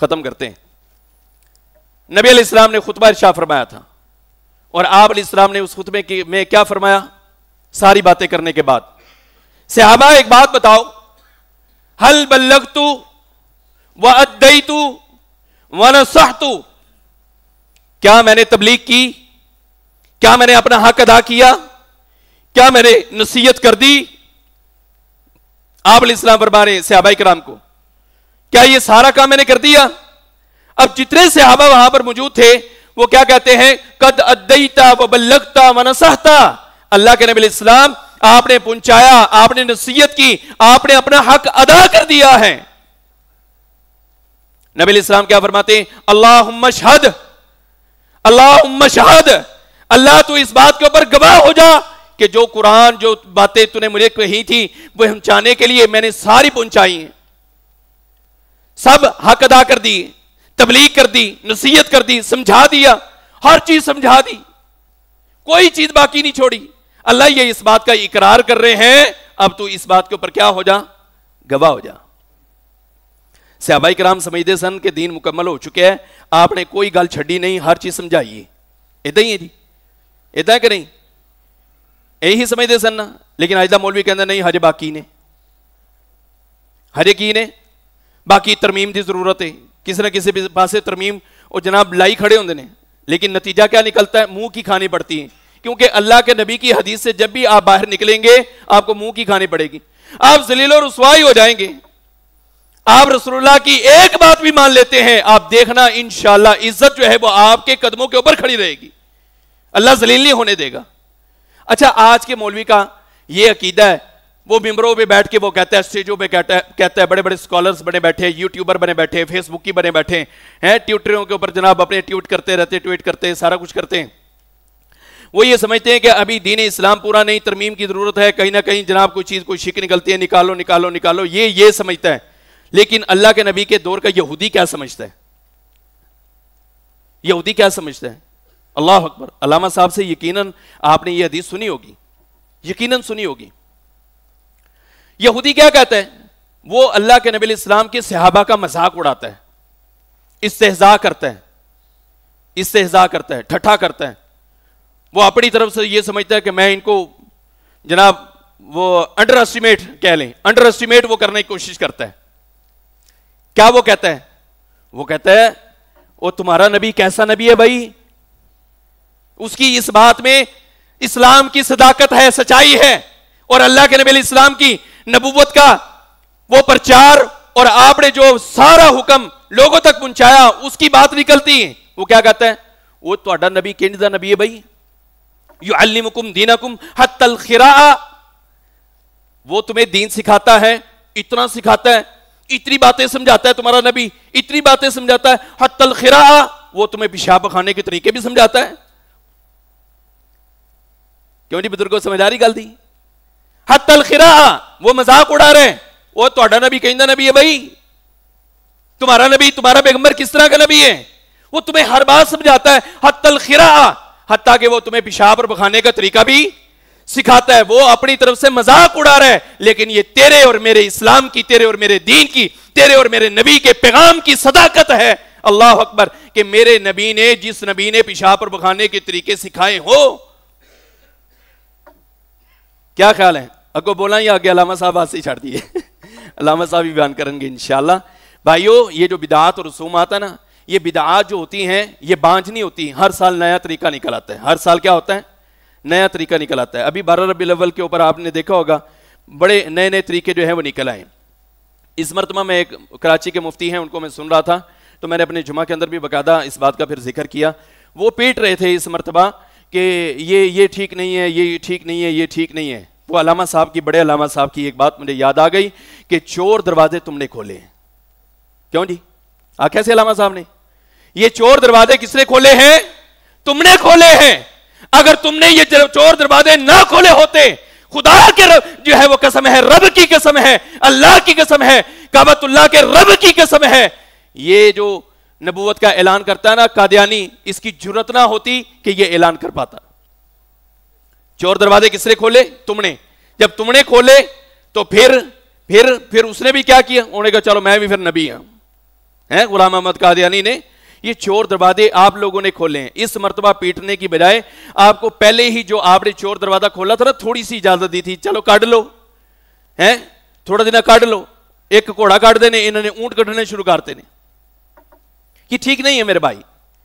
Speaker 1: ختم کرتے ہیں. نبی علیہ السلام نے خطبہ ارشاد فرمایا تھا, اور آپ علیہ السلام نے اس خطبے میں کیا فرمایا؟ ساری باتیں کرنے کے بعد, صحابہ ایک بات بتاؤ, ہل بلغت وادیت ونصحت, کیا میں نے تبلیغ کی؟ کیا میں نے اپنا حق ادا کیا؟ کیا میں نے نصیحت کر دی؟ آپ علیہ السلام فرما رہے ہیں صحابہ کرام کو, کیا یہ سارا کام میں نے کر دیا؟ اب جتنے صحابہ وہاں پر موجود تھے وہ کیا کہتے ہیں؟ قد ادیت وبلغت ونصحت, اللہ کے نبی علیہ السلام آپ نے پہنچایا, آپ نے نصیحت کی, آپ نے اپنا حق ادا کر دیا ہے. نبی علیہ السلام کیا فرماتے ہیں؟ اللہم اشہد, اللہم اشہد, اللہ تو اس بات کے اوپر گواہ ہو جا کہ جو قرآن, جو باتیں تو نے مجھے کہی تھی وہ پہنچانے کے لیے میں نے ساری پہنچائی ہیں, سب حق ادا کر دی, تبلیغ کر دی, نصیحت کر دی, سمجھا دیا, ہر چیز سمجھا دی, کوئی چیز باقی نہیں چھوڑی. اللہ یہ اس بات کا اقرار کر رہے ہیں, اب تو اس بات کے اوپر کیا ہو جا؟ گواہ ہو جا. صحابہ کرام سمجھتے سن کہ دین مکمل ہو چکے ہے, آپ نے کوئی گل چھڑی نہیں, ہر چیز سمجھائی. ادھا ہی ہے جی, ادھا کہ نہیں؟ یہی سمجھتے سن نا. لیکن اج دا مولوی کہندا نہیں, ہجے باقی نے, ہجے کی نے باقی ترمیم دی ضرورت ہے. کسی نہ کسی پاسے ترمیم اور جناب لائی کھڑے ہوندے نے, لیکن نتیجہ کیا نکلتا ہے؟ منہ کی کھانی پڑتی ہے, کیونکہ اللہ کے نبی کی حدیث سے جب بھی آپ باہر نکلیں گے آپ کو منہ کی کھانی پڑے گی, آپ ذلیل و رسوائی ہو جائیں گے. آپ رسول اللہ کی ایک بات بھی مان لیتے ہیں, آپ دیکھنا انشاءاللہ عزت جو ہے وہ آپ کے قدموں کے اوپر کھڑی رہے گی, اللہ ذلیل نہیں ہونے دے گا. اچھا, آج کے مولوی کا یہ عقیدہ ہے, وہ ممبروں پہ بیٹھ کے وہ کہتا ہے, اسٹیجوں پہ کہتا ہے, بڑے بڑے اسکالرز بنے بیٹھے, یوٹیوبر بنے بیٹھے, فیس بک کی بنے بیٹھے ہیں, ٹویٹروں کے اوپر جناب اپنے ٹویٹ کرتے رہتے, ٹویٹ کرتے, سارا کچھ کرتے ہیں. وہ یہ سمجھتے ہیں کہ ابھی دین اسلام پورا نہیں, ترمیم کی ضرورت ہے, کہیں نہ کہیں جناب کوئی چیز, کوئی شک نکلتی ہے, نکالو نکالو نکالو, یہ سمجھتا ہے. لیکن اللہ کے نبی کے دور کا یہودی کیا سمجھتا ہے؟ یہودی کیا سمجھتا ہے؟ اللہ اکبر. علامہ صاحب سے یقیناً آپ نے یہ حدیث سنی ہوگی, یقیناً سنی ہوگی. یہودی کیا کہتا ہے؟ وہ اللہ کے نبی علیہ السلام کے صحابہ کا مذاق اڑاتا ہے, استہزاء کرتا ہے, استہزاء کرتا ہے, ٹھٹھا کرتا ہے. وہ اپنی طرف سے یہ سمجھتا ہے کہ میں ان کو جناب وہ انڈر اسٹیمیٹ کہہ لیں, انڈر اسٹیمیٹ وہ کرنے کی کوشش کرتا ہے. کیا وہ کہتا ہے؟ وہ کہتا ہے وہ تمہارا نبی کیسا نبی ہے بھائی, اس کی اس بات میں اسلام کی صداقت ہے, سچائی ہے, اور اللہ کے نبی علیہ السلام کی نبوت کا وہ پرچار اور آپ نے جو سارا حکم لوگوں تک پہنچایا اس کی بات نکلتی ہے. وہ کیا کہتا ہے؟ وہ تہاڈا نبی کینج دا نبی ہے بھائی, یعلمکم دینکم حتی الخراء, وہ تمہیں دین سکھاتا ہے, اتنا سکھاتا ہے, اتنی باتیں سمجھاتا ہے تمہارا نبی, اتنی باتیں سمجھاتا ہے, حتی الخراء, وہ تمہیں پیشاب کھانے کے طریقے بھی سمجھاتا ہے. کیوں جی بزرگوں سمجھ آ رہی گل دی؟ حتی الخراء, وہ مذاق اڑا رہے ہیں, وہ تہاڈا نبی کہندا نبی ہے بھائی, تمہارا نبی, تمہارا پیغمبر کس طرح کا نبی ہے, وہ تمہیں ہر بات سمجھاتا ہے. حتی الخراء, حتیٰ کہ وہ تمہیں پیشاب اور پخانے کا طریقہ بھی سکھاتا ہے. وہ اپنی طرف سے مذاق اڑا رہا ہے, لیکن یہ تیرے اور میرے اسلام کی, تیرے اور میرے دین کی, تیرے اور میرے نبی کے پیغام کی صداقت ہے. اللہ اکبر, کہ میرے نبی نے, جس نبی نے پیشاب اور پخانے کے طریقے سکھائے ہو. کیا خیال ہے؟ اگو بولا یا آگے علامہ صاحب ہاتھ سے چھاڑ دیے؟ علامہ صاحب بھی بیان کریں گے انشاءاللہ. بھائیو, یہ جو بدعات اور رسومات ہے نا, یہ بدعات جو ہوتی ہیں یہ بانج نہیں ہوتی, ہر سال نیا طریقہ نکل آتا ہے. ہر سال کیا ہوتا ہے؟ نیا طریقہ نکل آتا ہے. ابھی 12 ربیع الاول کے اوپر آپ نے دیکھا ہوگا بڑے نئے نئے طریقے جو ہیں وہ نکل آئے. اس مرتبہ میں ایک کراچی کے مفتی ہیں, ان کو میں سن رہا تھا, تو میں نے اپنے جمعہ کے اندر بھی باقاعدہ اس بات کا پھر ذکر کیا. وہ پیٹ رہے تھے اس مرتبہ کہ یہ ٹھیک نہیں ہے, یہ ٹھیک نہیں ہے, یہ ٹھیک نہیں ہے. وہ علامہ صاحب کی, بڑے علامہ صاحب کی ایک بات مجھے یاد آ گئی کہ چور دروازے تم نے کھولے. کیوں جی؟ کیسے علامہ صاحب نے؟ یہ چور دروازے کس نے کھولے ہیں؟ تم نے کھولے ہیں. اگر تم نے یہ چور دروازے نہ کھولے ہوتے, خدا کے جو ہے وہ قسم ہے, رب کی قسم ہے, اللہ کی قسم ہے, کعبۃ اللہ کے رب کی قسم ہے, یہ جو نبوت کا اعلان کرتا ہے نا قادیانی, اس کی جرت نہ ہوتی کہ یہ اعلان کر پاتا. چور دروازے کس نے کھولے؟ تم نے. جب تم نے کھولے تو پھر اس نے بھی کیا کیا؟ انہوں نے کہا چلو میں بھی پھر نبی ہوں, ہیں غلام احمد قادیانی نے یہ چور دروازے آپ لوگوں نے کھولے ہیں. اس مرتبہ پیٹنے کی بجائے آپ کو پہلے ہی جو آپ نے چور دروازہ کھولا تھا نا تھوڑی سی اجازت دی تھی, چلو کاٹ لو, ہیں تھوڑا دن کاٹ لو, ایک گھوڑا کاٹ دینے, انہوں نے اونٹ کٹنے شروع کرتے ہیں. یہ ٹھیک نہیں ہے میرے بھائی,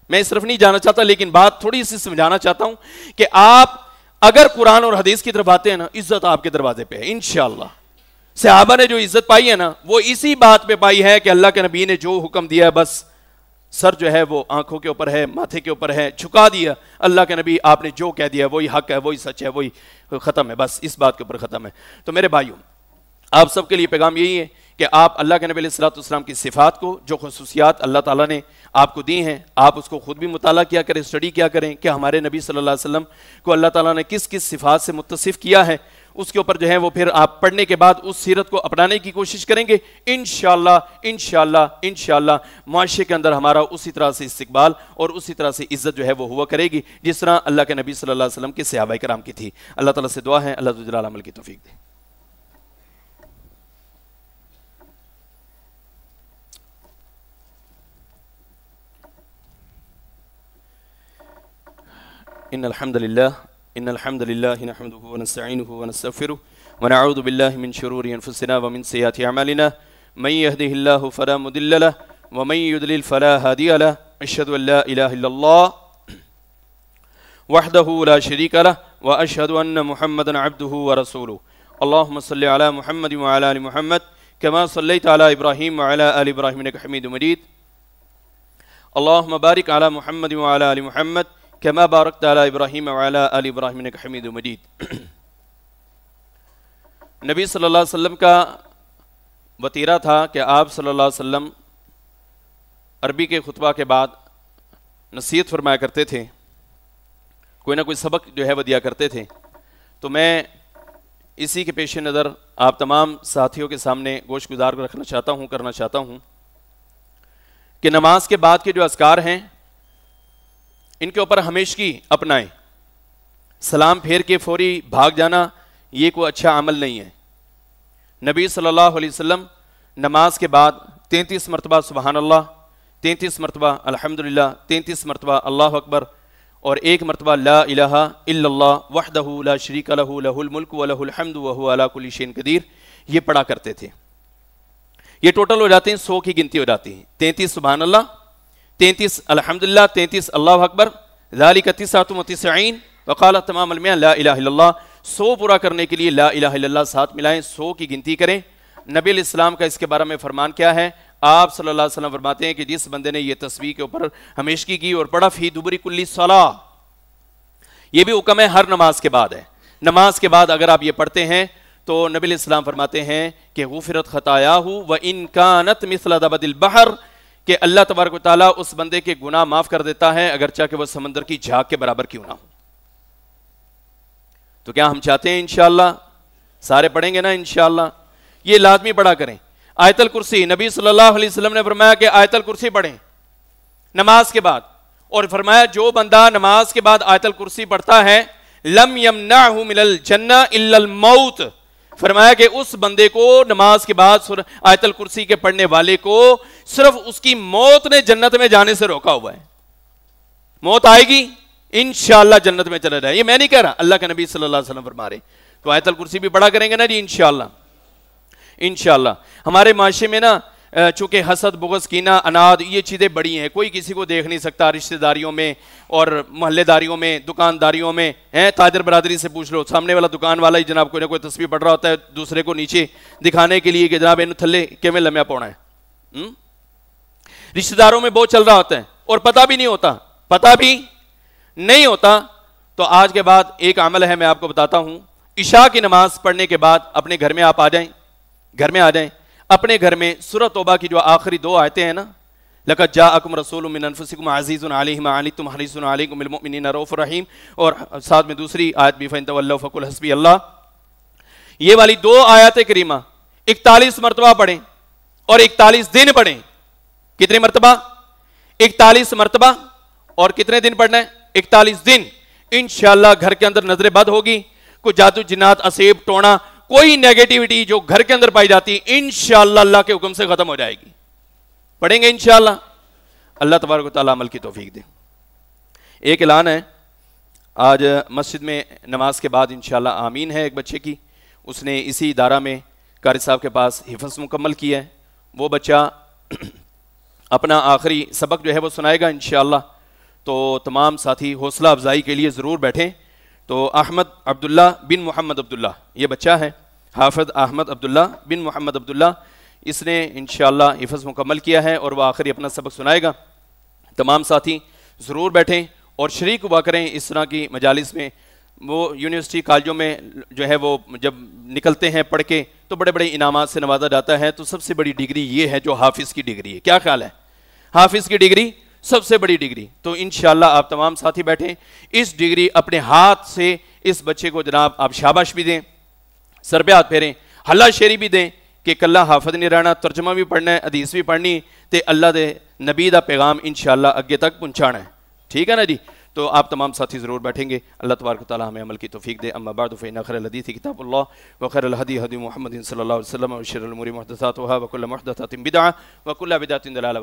Speaker 1: میں صرف نہیں جانا چاہتا لیکن بات تھوڑی سی سمجھانا چاہتا ہوں کہ آپ اگر قرآن اور حدیث کی طرف آتے ہیں نا, عزت آپ کے دروازے پہ ہے انشاءاللہ. صحابہ نے جو عزت پائی ہے نا وہ اسی بات پہ پائی ہے کہ اللہ کے نبی نے جو حکم دیا ہے بس سر جو ہے وہ آنکھوں کے اوپر ہے, ماتھے کے اوپر ہے, جھکا دیا. اللہ کے نبی آپ نے جو کہہ دیا وہی حق ہے, وہی سچ ہے, وہی ختم ہے, بس اس بات کے اوپر ختم ہے. تو میرے بھائیوں آپ سب کے لیے پیغام یہی ہے کہ آپ اللہ کے نبی علیہ الصلوۃ والسلام کی صفات کو, جو خصوصیات اللہ تعالیٰ نے آپ کو دی ہیں, آپ اس کو خود بھی مطالعہ کیا کریں, اسٹڈی کیا کریں کہ ہمارے نبی صلی اللہ علیہ وسلم کو اللہ تعالیٰ نے کس کس صفات سے متصف کیا ہے. اس کے اوپر جو ہے وہ پھر آپ پڑھنے کے بعد اس سیرت کو اپنانے کی کوشش کریں گے. انشاءاللہ انشاءاللہ انشاءاللہ معاشرے کے اندر ہمارا اسی طرح سے استقبال اور اسی طرح سے عزت جو ہے وہ ہوا کرے گی جس طرح اللہ کے نبی صلی اللہ علیہ وسلم کے صحابہ کرام کی تھی. اللہ تعالیٰ سے دعا ہے اللہ ذو الجلال عمل کی توفیق دے. ان الحمد للہ نحمده ونستعینه ونستغفره ونعوذ باللہ من شرور انفسنا ومن سیئات اعمالنا من يهده الله فلا مضل له ومن يضلل فلا هادي له. اشهد ان لا اله الا الله وحده لا شريك له واشهد ان محمدا عبده ورسوله. اللهم صل على محمد وعلى ال محمد كما صليت على ابراهيم وعلى ال ابراهيم انك حميد مجيد. اللهم بارك على محمد وعلى ال محمد كما باركت على ابراہیم وعلى آل ابراہیم انک حمید مجید. نبی صلی اللہ علیہ وسلم کا وطیرہ تھا کہ آپ صلی اللہ علیہ وسلم عربی کے خطبہ کے بعد نصیحت فرمایا کرتے تھے, کوئی نہ کوئی سبق جو ہے وہ دیا کرتے تھے. تو میں اسی کے پیش نظر آپ تمام ساتھیوں کے سامنے گوش گزار رکھنا چاہتا ہوں, کرنا چاہتا ہوں کہ نماز کے بعد کے جو اذکار ہیں ان کے اوپر ہمیشگی اپنائیں. سلام پھیر کے فوری بھاگ جانا یہ کوئی اچھا عمل نہیں ہے. نبی صلی اللہ علیہ وسلم نماز کے بعد 33 مرتبہ سبحان اللہ, 33 مرتبہ الحمدللہ, 33 مرتبہ اللہ اکبر اور 1 مرتبہ لا الہ الا اللہ وحدہ لا شریک لہ لہ الملک ولہ الحمد وہو علی کل شیء قدیر یہ پڑھا کرتے تھے. یہ ٹوٹل ہو جاتے ہیں 100 کی گنتی ہو جاتی ہے. 33 سبحان اللہ, 33 الحمدللہ, 33 اللہ اکبر, ذالک 99 وقال تمام المئہ لا الہ الا اللہ. 100 پورا کرنے کے لیے لا الہ الا اللہ ساتھ ملائیں, 100 کی گنتی کریں. نبی علیہ السلام کا اس کے بارے میں فرمان کیا ہے؟ آپ صلی اللہ علیہ وسلم فرماتے ہیں کہ جس بندے نے یہ تسبیح کے اوپر ہمیشگی کی اور پڑھا فی دبری کلی صلاۃ, یہ بھی حکم ہے ہر نماز کے بعد ہے. نماز کے بعد اگر آپ یہ پڑھتے ہیں تو نبی علیہ السلام فرماتے ہیں کہ غفرت خطایاہ وان کانت مثل زبد البحر, کہ اللہ تبارک و تعالیٰ اس بندے کے گناہ معاف کر دیتا ہے اگرچہ کہ وہ سمندر کی جھاگ کے برابر کیوں نہ ہو. تو کیا ہم چاہتے ہیں انشاءاللہ سارے پڑھیں گے نا انشاءاللہ؟ یہ لازمی پڑھا کریں. آیت الکرسی, نبی صلی اللہ علیہ وسلم نے فرمایا کہ آیت الکرسی پڑھیں نماز کے بعد, اور فرمایا جو بندہ نماز کے بعد آیت الکرسی پڑھتا ہے لم یمنعہ من الجنہ الا الموت, فرمایا کہ اس بندے کو نماز کے بعد آیت الکرسی کے پڑھنے والے کو صرف اس کی موت نے جنت میں جانے سے روکا ہوا ہے. موت آئے گی انشاءاللہ جنت میں چلا جائے, یہ میں نہیں کہہ رہا, اللہ کے نبی صلی اللہ علیہ وسلم فرما رہے. تو آیت الکرسی بھی پڑھا کریں گے نا جی انشاءاللہ. انشاءاللہ ہمارے معاشرے میں نا چونکہ حسد, بغض, کینہ, اناد یہ چیزیں بڑی ہیں, کوئی کسی کو دیکھ نہیں سکتا. رشتہ داریوں میں اور محلے داریوں میں, دکانداریوں میں, تاجر برادری سے پوچھ لو, سامنے والا دکان والا ہی جناب کوئی نہ کوئی تسبیح پڑھ رہا ہوتا ہے دوسرے کو نیچے دکھانے کے لیے کہ جناب انہوں تھلے کیویں لمیا پونا ہے. رشتہ داروں میں بہت چل رہا ہوتا ہے اور پتہ بھی نہیں ہوتا, پتہ بھی نہیں ہوتا. تو آج کے بعد ایک عمل ہے میں آپ کو بتاتا ہوں. عشاء کی نماز پڑھنے کے بعد اپنے گھر میں آپ آ جائیں, گھر میں آ جائیں, اپنے گھر میں سورۃ توبہ کی جو آخری 2 آیتیں ہیں نا, لقد جاءکم رسول من انفسکم عزیز علیہ ما عنتم حریص علیکم بالمؤمنین رؤوف رحیم, اور ساتھ میں دوسری آیت بھی فإن تولوا فقل حسبی اللہ, یہ والی 2 آیات کریمہ 41 مرتبہ پڑھیں اور 41 دن پڑھیں. کتنے مرتبہ؟ 41 مرتبہ. اور کتنے دن پڑھنا ہے؟ 41 دن. انشاءاللہ گھر کے اندر نظر بد ہوگی, کوئی جادو جنات اسیب ٹونا کوئی نیگیٹیوٹی جو گھر کے اندر پائی جاتی انشاءاللہ اللہ کے حکم سے ختم ہو جائے گی. پڑھیں گے انشاءاللہ. اللہ تبارک و تعالیٰ عمل کی توفیق دے. ایک اعلان ہے، آج مسجد میں نماز کے بعد انشاءاللہ آمین ہے ایک بچے کی، اس نے اسی ادارہ میں قاری صاحب کے پاس حفظ مکمل کیا ہے. وہ بچہ اپنا آخری سبق جو ہے وہ سنائے گا انشاءاللہ. تو تمام ساتھی حوصلہ افزائی کے لیے ضرور بیٹھیں. تو احمد عبداللہ بن محمد عبداللہ یہ بچہ ہے، حافظ احمد عبداللہ بن محمد عبداللہ، اس نے انشاءاللہ حفظ مکمل کیا ہے اور وہ آخری اپنا سبق سنائے گا. تمام ساتھی ضرور بیٹھیں اور شریک ہوا کریں اس طرح کی مجالس میں. وہ یونیورسٹی کالجوں میں جو ہے وہ جب نکلتے ہیں پڑھ کے تو بڑے بڑے انعامات سے نوازا جاتا ہے. تو سب سے بڑی ڈگری یہ ہے جو حافظ کی ڈگری ہے. کیا خیال ہے؟ حافظ کی ڈگری سب سے بڑی ڈگری. تو انشاءاللہ آپ تمام ساتھی بیٹھیں، اس ڈگری اپنے ہاتھ سے اس بچے کو جناب آپ شاباش بھی دیں، سر پہ ہاتھ پھیریں، حلہ شیری بھی دیں کہ کلہ حافظ نہیں رہنا، ترجمہ بھی پڑھنا ہے، حدیث بھی پڑھنی تے اللہ دے نبی دا پیغام انشاءاللہ اگے تک پہنچانا ہے. ٹھیک ہے نا جی؟ تو آپ تمام ساتھی ضرور بیٹھیں گے. اللہ تبارک و تعالیٰ ہمیں عمل کی توفیق دے. اما بعد فإن خير الحديث كتاب الله وخير الهدي هدي محمد صلى الله عليه وسلم وشر الأمور محدثاتها وكل محدثة بدعة وكل بدعة ضلالة